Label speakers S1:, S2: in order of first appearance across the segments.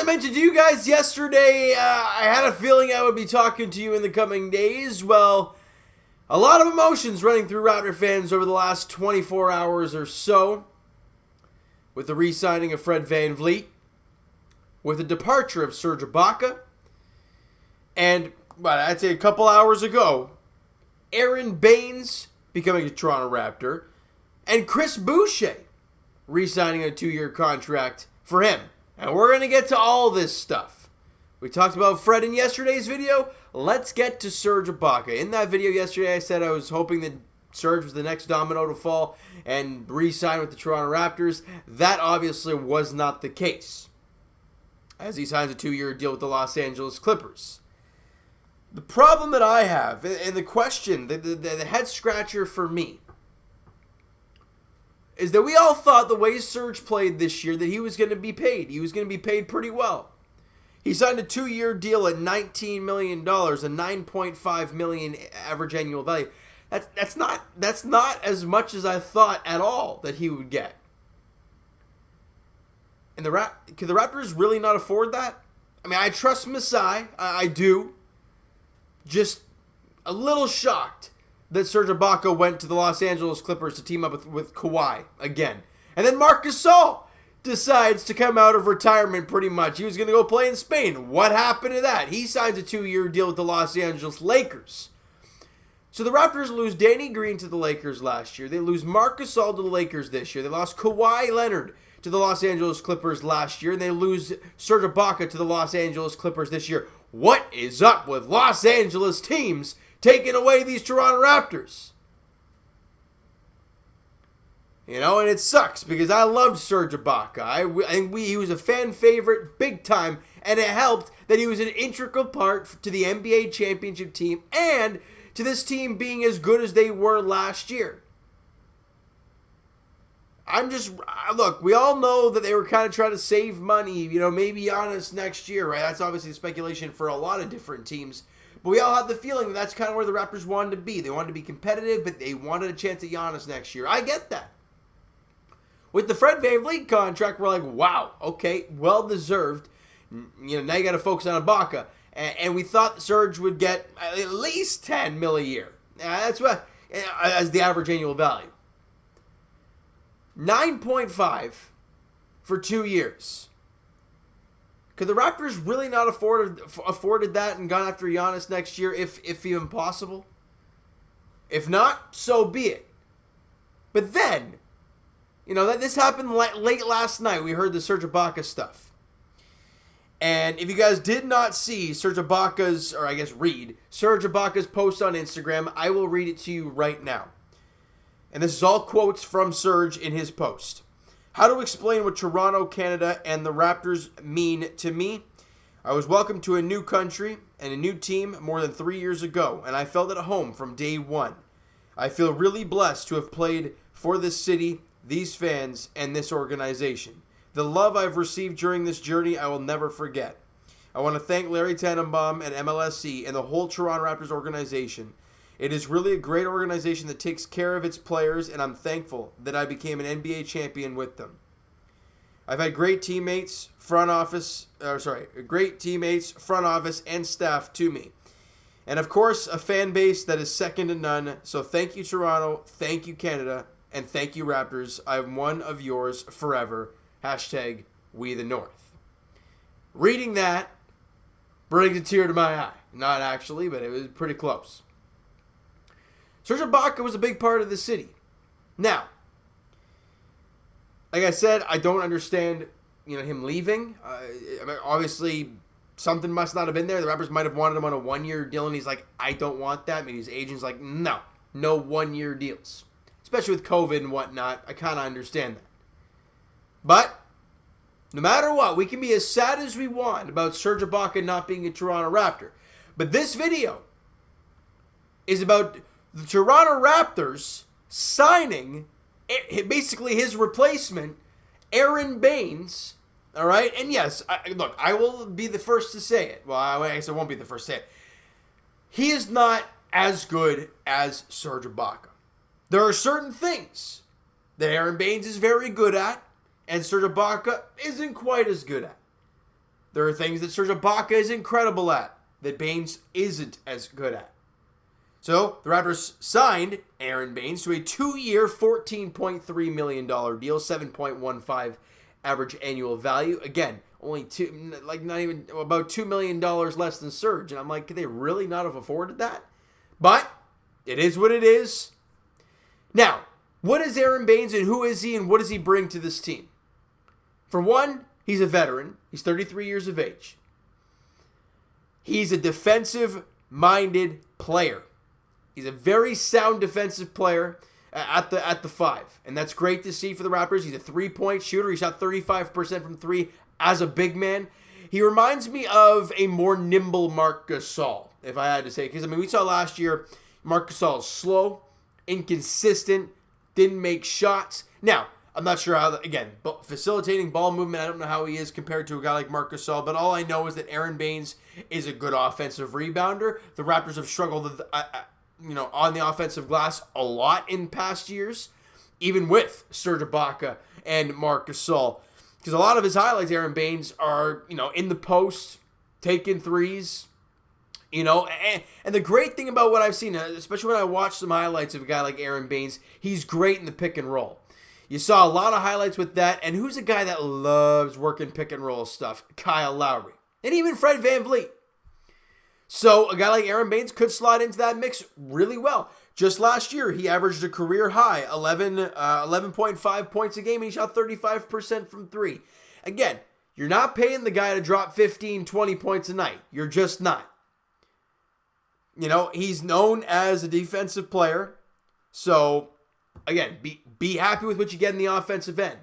S1: mentioned to you guys yesterday, I had a feeling I would be talking to you in the coming days. Well, a lot of emotions running through Raptor fans over the last 24 hours or so. With the re-signing of Fred VanVleet. With the departure of Serge Ibaka. And, well, I'd say a couple hours ago, Aaron Baynes becoming a Toronto Raptor. And Chris Boucher re-signing a 2-year contract for him. And we're going to get to all this stuff. We talked about Fred in yesterday's video. Let's get to Serge Ibaka. In that video yesterday, I said I was hoping that Serge was the next domino to fall and re-sign with the Toronto Raptors. That obviously was not the case, as he signs a 2-year deal with the Los Angeles Clippers. The problem that I have, and the question, the head scratcher for me, is that we all thought the way Serge played this year that he was going to be paid. He was going to be paid pretty well. He signed a 2-year deal at $19 million, a $9.5 million average annual value. That's not as much as I thought at all that he would get. And could the Raptors really not afford that? I mean, I trust Masai. I do. Just a little shocked that Serge Ibaka went to the Los Angeles Clippers to team up with Kawhi again. And then Marc Gasol decides to come out of retirement pretty much. He was going to go play in Spain. What happened to that? He signs a 2-year deal with the Los Angeles Lakers. So the Raptors lose Danny Green to the Lakers last year. They lose Marc Gasol to the Lakers this year. They lost Kawhi Leonard to the Los Angeles Clippers last year. And they lose Serge Ibaka to the Los Angeles Clippers this year. What is up with Los Angeles teams taking away these Toronto Raptors? You know, and it sucks because I loved Serge Ibaka. He was a fan favorite big time, and it helped that he was an integral part to the NBA championship team and to this team being as good as they were last year. Look, we all know that they were kind of trying to save money, you know, maybe Giannis next year, right? That's obviously speculation for a lot of different teams. But we all had the feeling that that's kind of where the Raptors wanted to be. They wanted to be competitive, but they wanted a chance at Giannis next year. I get that. With the Fred VanVleet contract, we're like, wow, okay, well-deserved. You know, now you got to focus on Ibaka. And we thought Serge would get at least $10 million a year. That's what, as the average annual value. 9.5 for 2 years. Could the Raptors really not afforded that and gone after Giannis next year, if even possible? If not, so be it. But then, you know, that this happened late last night. We heard the Serge Ibaka stuff. And if you guys did not see Serge Ibaka's, or I guess read, Serge Ibaka's post on Instagram, I will read it to you right now. And this is all quotes from Serge in his post. How to explain what Toronto, Canada, and the Raptors mean to me. I was welcomed to a new country and a new team more than 3 years ago, and I felt at home from day one. I feel really blessed to have played for this city, these fans, and this organization. The love I've received during this journey, I will never forget. I want to thank Larry Tannenbaum and MLSC and the whole Toronto Raptors organization. It is really a great organization that takes care of its players, and I'm thankful that I became an NBA champion with them. I've had great teammates, front office, and staff to me. And of course, a fan base that is second to none. So thank you, Toronto. Thank you, Canada. And thank you, Raptors. I'm one of yours forever. Hashtag We the North. Reading that brings a tear to my eye. Not actually, but it was pretty close. Serge Ibaka was a big part of the city. Now, like I said, I don't understand, him leaving. Obviously, something must not have been there. The Raptors might have wanted him on a 1-year deal, and he's like, I don't want that. Maybe his agent's like, no 1-year deals. Especially with COVID and whatnot, I kind of understand that. But, no matter what, we can be as sad as we want about Serge Ibaka not being a Toronto Raptor. But this video is about the Toronto Raptors signing basically his replacement, Aaron Baynes. All right? And yes, I will be the first to say it. Well, I guess I won't be the first to say it. He is not as good as Serge Ibaka. There are certain things that Aaron Baynes is very good at, and Serge Ibaka isn't quite as good at. There are things that Serge Ibaka is incredible at that Baynes isn't as good at. So the Raptors signed Aaron Baynes to a 2-year, $14.3 million deal, 7.15 average annual value. Again, only not even about $2 million less than Serge. And I'm like, could they really not have afforded that? But it is what it is. Now, what is Aaron Baynes and who is he and what does he bring to this team? For one, he's a veteran. He's 33 years of age. He's a defensive-minded player. He's a very sound defensive player at the 5. And that's great to see for the Raptors. He's a three-point shooter. He shot 35% from 3 as a big man. He reminds me of a more nimble Marc Gasol, if I had to say. Because, I mean, we saw last year Marc Gasol is slow, inconsistent, didn't make shots. Now, I'm not sure how, again, facilitating ball movement, I don't know how he is compared to a guy like Marc Gasol, but all I know is that Aaron Baynes is a good offensive rebounder. The Raptors have struggled on the offensive glass a lot in past years, even with Serge Ibaka and Marc Gasol. Because a lot of his highlights, Aaron Baynes, are, in the post, taking threes, and the great thing about what I've seen, especially when I watch some highlights of a guy like Aaron Baynes, he's great in the pick and roll. You saw a lot of highlights with that, and who's a guy that loves working pick and roll stuff? Kyle Lowry. And even Fred VanVleet. So a guy like Aaron Baynes could slide into that mix really well. Just last year, he averaged a career high, 11.5 points a game, and he shot 35% from 3. Again, you're not paying the guy to drop 15, 20 points a night. You're just not. He's known as a defensive player. So, again, be happy with what you get in the offensive end.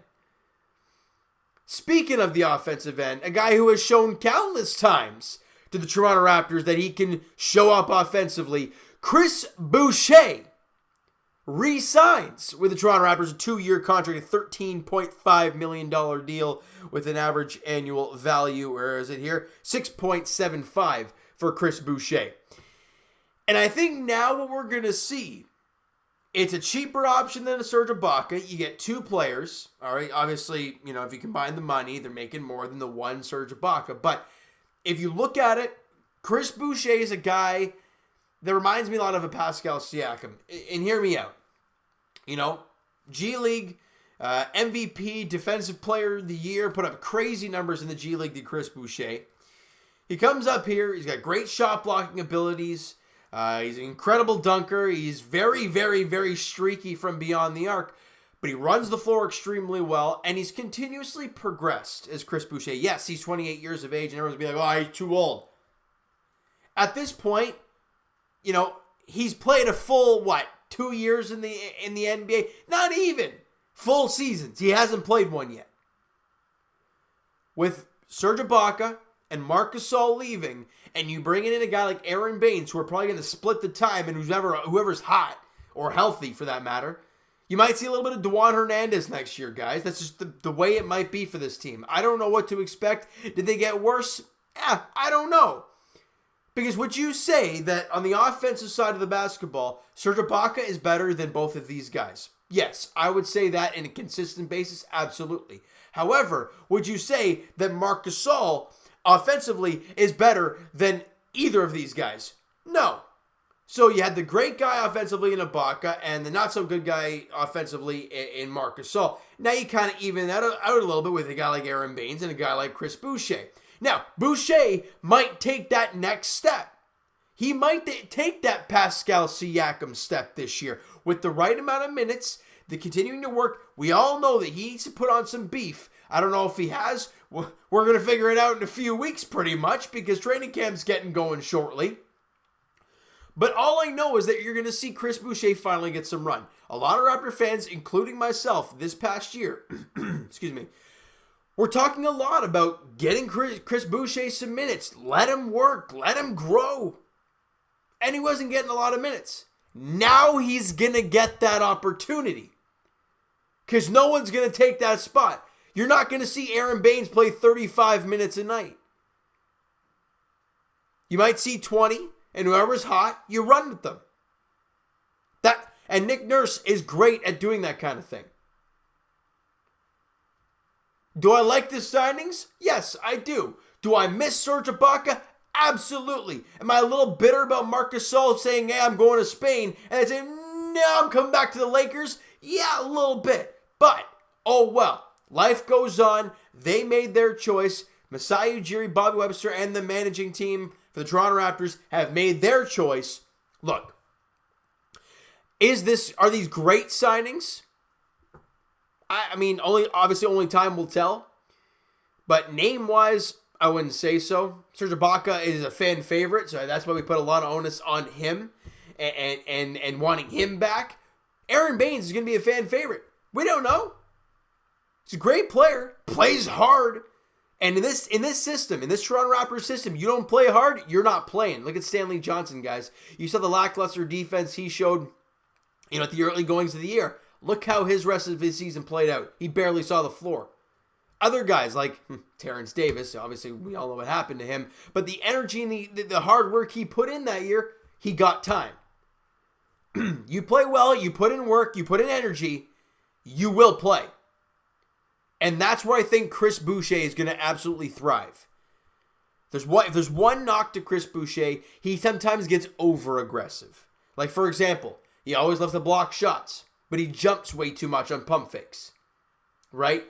S1: Speaking of the offensive end, a guy who has shown countless times to the Toronto Raptors that he can show up offensively, Chris Boucher re-signs with the Toronto Raptors, a 2-year contract, a $13.5 million deal with an average annual value, where is it here? 6.75 for Chris Boucher. And I think now what we're going to see, it's a cheaper option than a Serge Ibaka. You get 2 players. All right, obviously, if you combine the money, they're making more than the one Serge Ibaka. But if you look at it, Chris Boucher is a guy that reminds me a lot of a Pascal Siakam. And hear me out. G League, MVP, Defensive Player of the Year, put up crazy numbers in the G League to Chris Boucher. He comes up here. He's got great shot blocking abilities. He's an incredible dunker. He's very, very, very streaky from beyond the arc. But he runs the floor extremely well, and he's continuously progressed as Chris Boucher. Yes, he's 28 years of age, and everyone's going to be like, he's too old. At this point, he's played a full, 2 years in the NBA? Not even full seasons. He hasn't played one yet. With Serge Ibaka and Marc Gasol leaving, and you bring in a guy like Aaron Baynes, who are probably going to split the time, and whoever's hot, or healthy for that matter, you might see a little bit of Juan Hernandez next year, guys. That's just the way it might be for this team. I don't know what to expect. Did they get worse? I don't know. Because would you say that on the offensive side of the basketball, Serge Ibaka is better than both of these guys? Yes, I would say that in a consistent basis, absolutely. However, would you say that Marc Gasol offensively is better than either of these guys? No. So you had the great guy offensively in Ibaka and the not-so-good guy offensively in Marc Gasol. Now you kind of even that out a little bit with a guy like Aaron Baynes and a guy like Chris Boucher. Now, Boucher might take that next step. He might take that Pascal Siakam step this year. With the right amount of minutes, the continuing to work, we all know that he needs to put on some beef. I don't know if he has. We're going to figure it out in a few weeks pretty much because training camp's getting going shortly. But all I know is that you're going to see Chris Boucher finally get some run. A lot of Raptor fans, including myself, this past year, we're talking a lot about getting Chris Boucher some minutes. Let him work. Let him grow. And he wasn't getting a lot of minutes. Now he's going to get that opportunity. Because no one's going to take that spot. You're not going to see Aaron Baynes play 35 minutes a night. You might see 20. And whoever's hot, you run with them. And Nick Nurse is great at doing that kind of thing. Do I like the signings? Yes, I do. Do I miss Serge Ibaka? Absolutely. Am I a little bitter about Marc Gasol saying, hey, I'm going to Spain, and I say, no, I'm coming back to the Lakers? Yeah, a little bit. But, oh well. Life goes on. They made their choice. Masai Ujiri, Bobby Webster, and the managing team for the Toronto Raptors have made their choice. Look, are these great signings? I mean, obviously only time will tell. But name-wise, I wouldn't say so. Serge Ibaka is a fan favorite, so that's why we put a lot of onus on him and wanting him back. Aaron Baynes is going to be a fan favorite. We don't know. He's a great player, plays hard. And in this system, in this Toronto Raptors system, you don't play hard, you're not playing. Look at Stanley Johnson, guys. You saw the lackluster defense he showed, at the early goings of the year. Look how his rest of his season played out. He barely saw the floor. Other guys like Terrence Davis, obviously we all know what happened to him, but the energy and the hard work he put in that year, he got time. You play well, you put in work, you put in energy, you will play. And that's where I think Chris Boucher is going to absolutely thrive. If there's one knock to Chris Boucher, he sometimes gets over-aggressive. Like, for example, he always loves to block shots, but he jumps way too much on pump fakes, right?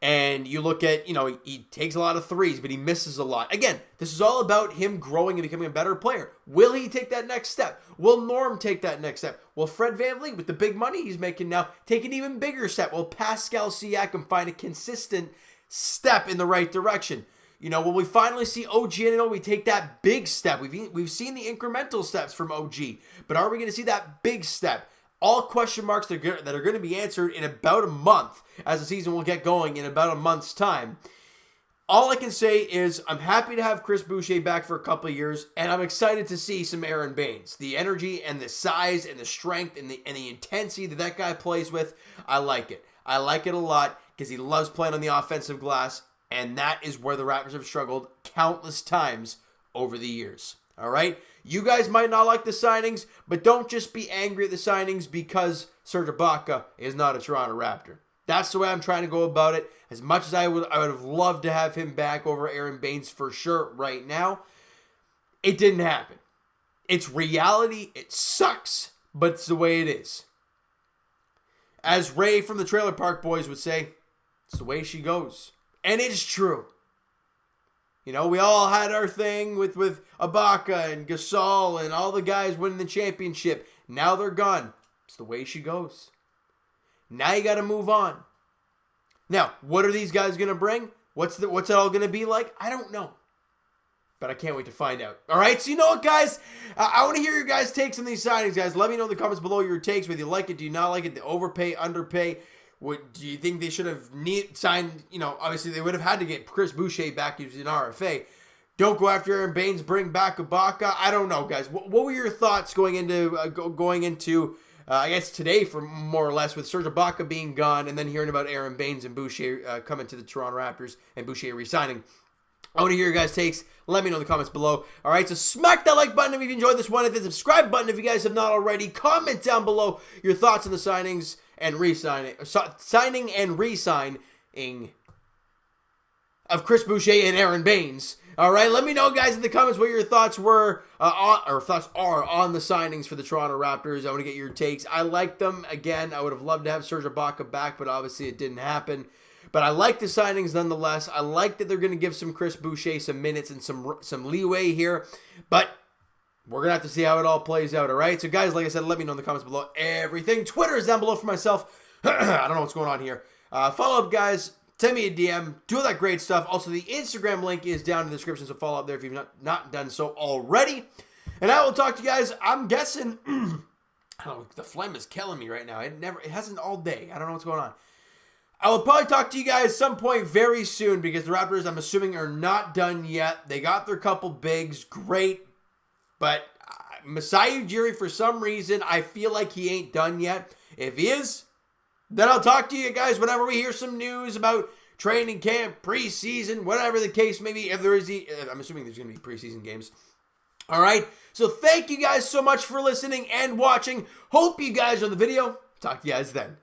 S1: And you look at, he takes a lot of threes, but he misses a lot. Again, this is all about him growing and becoming a better player. Will he take that next step? Will Norm take that next step? Will Fred VanVleet, with the big money he's making now, take an even bigger step? Will Pascal Siakam find a consistent step in the right direction? Will we finally see OG Anunoby take that big step? We've seen the incremental steps from OG, but are we going to see that big step? All question marks that are going to be answered in about a month, as the season will get going in about a month's time. All I can say is I'm happy to have Chris Boucher back for a couple of years, and I'm excited to see some Aaron Baynes. The energy and the size and the strength and the intensity that guy plays with, I like it. I like it a lot because he loves playing on the offensive glass, and that is where the Raptors have struggled countless times over the years. All right? You guys might not like the signings, but don't just be angry at the signings because Serge Ibaka is not a Toronto Raptor. That's the way I'm trying to go about it. As much as I would have loved to have him back over Aaron Baynes for sure right now, it didn't happen. It's reality. It sucks, but it's the way it is. As Ray from the Trailer Park Boys would say, it's the way she goes. And it's true. We all had our thing with Ibaka and Gasol and all the guys winning the championship. Now they're gone. It's the way she goes. Now you got to move on. Now, what are these guys going to bring? What's it all going to be like? I don't know. But I can't wait to find out. All right, so you know what, guys? I want to hear your guys' takes on these signings, guys. Let me know in the comments below your takes, whether you like it, do you not like it, the overpay, underpay. Do you think they should have signed, obviously they would have had to get Chris Boucher back using RFA. Don't go after Aaron Baynes, bring back Ibaka. I don't know, guys. What were your thoughts going into I guess today, for more or less, with Serge Ibaka being gone and then hearing about Aaron Baynes and Boucher coming to the Toronto Raptors and Boucher resigning? I want to hear your guys' takes. Let me know in the comments below. All right, so smack that like button if you enjoyed this one. Hit the subscribe button if you guys have not already. Comment down below your thoughts on the signings and signing and re-signing of Chris Boucher and Aaron Baynes. All right, let me know, guys, in the comments what your thoughts were on the signings for the Toronto Raptors. I want to get your takes. I like them. Again, I would have loved to have Serge Ibaka back, but obviously it didn't happen. But I like the signings nonetheless. I like that they're going to give some Chris Boucher some minutes and some leeway here. But we're going to have to see how it all plays out, all right? So, guys, like I said, let me know in the comments below everything. Twitter is down below for myself. I don't know what's going on here. Follow up, guys. Send me a DM. Do all that great stuff. Also, the Instagram link is down in the description, so follow up there if you've not done so already. And I will talk to you guys, I'm guessing, the phlegm is killing me right now. It hasn't all day. I don't know what's going on. I will probably talk to you guys some point very soon because the Raptors, I'm assuming, are not done yet. They got their couple bigs. Great. But Masai Ujiri, for some reason, I feel like he ain't done yet. If he is, then I'll talk to you guys whenever we hear some news about training camp, preseason, whatever the case may be. If there is, I'm assuming there's going to be preseason games. All right. So thank you guys so much for listening and watching. Hope you guys are in the video. Talk to you guys then.